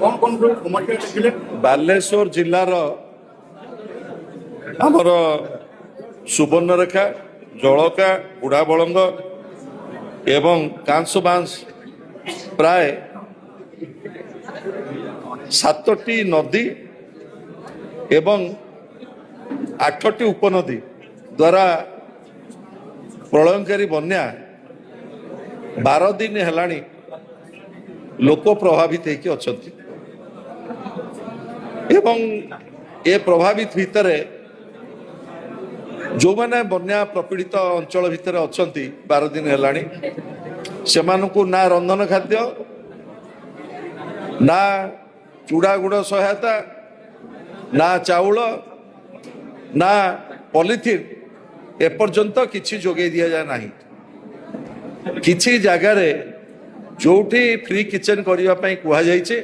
कौन कौन सब समस्या देखिले? बालेश्वर जिलार आमर सुवर्णरेखा जलका बुढ़ा बलंग एवं कांस बांस प्राय 7टी नदी एवं 8टी उपनदी द्वारा प्रलयंकारी बन्या 12 दिन हेलाणी लोक प्रभावित होती अछंती एवं ए प्रभावित भितर जो मैंने बन्या प्रपीड़ित अंचल भितर अछंती 12 दिन हेलाणी सेमानकु ना रंधन खाद्य ना चूड़ा गुड़ सहायता ना चाउल ना पॉलिथिन एपर्यंत किछि जोगे दिया जाए नाही। किछि जगार जोठी फ्री किचन करने कह जाइए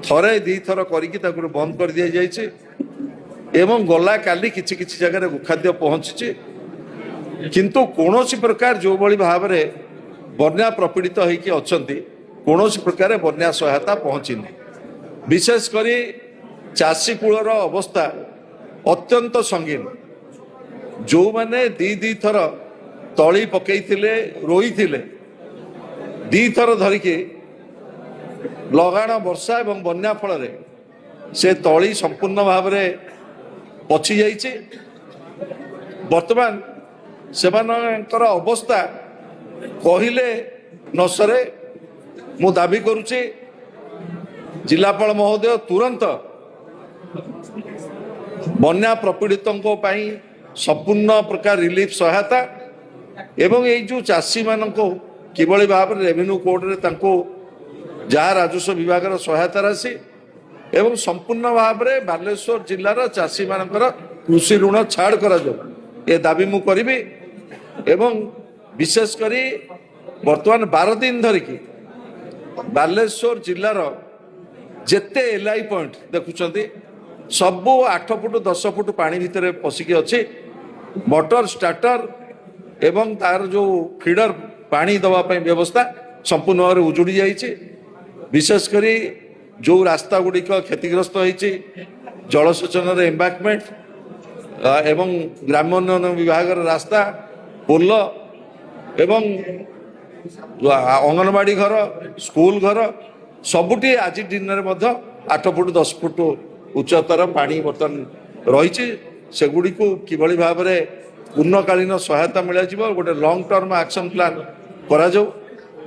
थरे दी थर करके बंद कर दि जाइए एवं गला काली किछि किछि जगह खाद्य पहुंची किंतु कौनसी प्रकार जो भली भाव में बन्या प्रपीड़ित होइकी अछंती कौनसी प्रकार बन्या सहायता पहुंचीनी। विशेषकर चाषी कूलर अवस्था अत्यंत संगीन जो माने दी थर तली पकईथिले रोईथिले दी थर धरिकी लगाण वर्षा एवं बन्या फल से तली संपूर्ण भाव में पची जाइए। वर्तमान सेमानकर अवस्था कहले न सरे मु दाबी करुचे जिलापाल महोदय तुरंत बन्या प्रपीड़ितों संपूर्ण प्रकार रिलीफ सहायता एवं ये जो चाषी मान किभली भाव में रेवेन्यू कोर्ट रे जहाँ राजस्व विभाग सहायता राशि एवं संपूर्ण भाव में बालेश्वर जिलार चाषी मानकर कृषि ऋण छाड़ करा जाऊ ये दाबी मु करी एवं विशेषकर वर्तमान 12 दिन धरिकी बालेश्वर जिलार जेते एलआई पॉइंट देखुंट सबू 8 फुट 10 फुट पानी भितर पशिकी अच्छी मोटर स्टार्टर एवं तार जो फीडर पानी दवाई व्यवस्था संपूर्ण भाव में उजुड़ी जाइए। विशेषकर जो रास्ता गुड़िक क्षतिग्रस्त होती जलसेचन एम्बाकमेंट एवं ग्रामोन्नयन विभाग रास्ता पोल एवं अंगनवाड़ी घर स्कूल घर सबुटी आज दिन में 8 फुट 10 फुट उच्चतर पानी बर्तमान रही सेगुड़ी को किभली भाव में पूर्णकालीन सहायता मिल गोटे लॉन्ग टर्म एक्शन प्लान करा जाऊ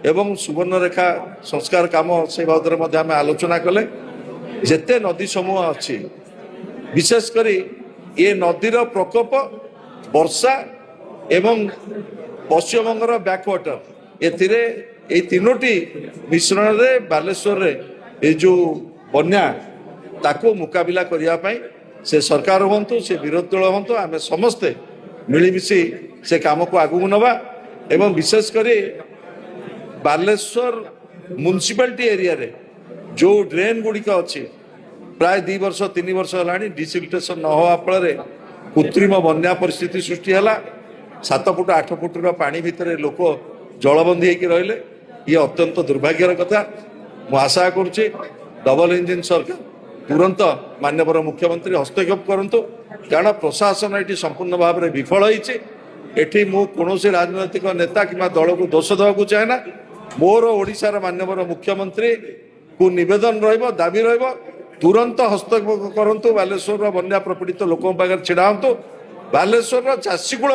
एवं सुवर्णरेखा संस्कार काम से बाबद में आम आलोचना कले जेते नदी समूह अच्छी विशेषकर ये नदीर प्रकोप वर्षा एवं पश्चिमबंगर बैकवाटर एथिरे ए तीनोटी मिश्रण रे बालेश्वर रे ए जो बन्या ताको मुकाबिला करने से सरकार हूँ से विरोधी दल हूँ आम समस्ते मिलमिशि से काम को आगू नवा एवं विशेषकर बालेश्वर म्युनिसिपालिटी एरिया रे जो ड्रेन गुड़िक अच्छी प्राय 2 वर्ष 3 वर्ष है डिसिल्टेशन न हवा फल कृत्रिम बन्या परिस्थिति सृष्टि है 7 फुट 8 फुट पानी भितर लोक जलबंदी होकर रहिले ये अत्यंत दुर्भाग्यर कथा। मु आशा करुच्ची डबल इंजिन सरकार तुरंत माननीय मुख्यमंत्री हस्तक्षेप करंतु कारण प्रशासन ये संपूर्ण भाव में विफल होती एठी मु कौनसी राजनैतिक नेता कि दल को दोष देवा चाहे ना मोर ओडिशार माननीय मुख्यमंत्री को निवेदन दाबी तुरंत हस्तक्षेप करंतु बालेश्वर बन्या प्रपीड़ित लोकों पाखे छिड़ा बालेश्वर चाषीकूल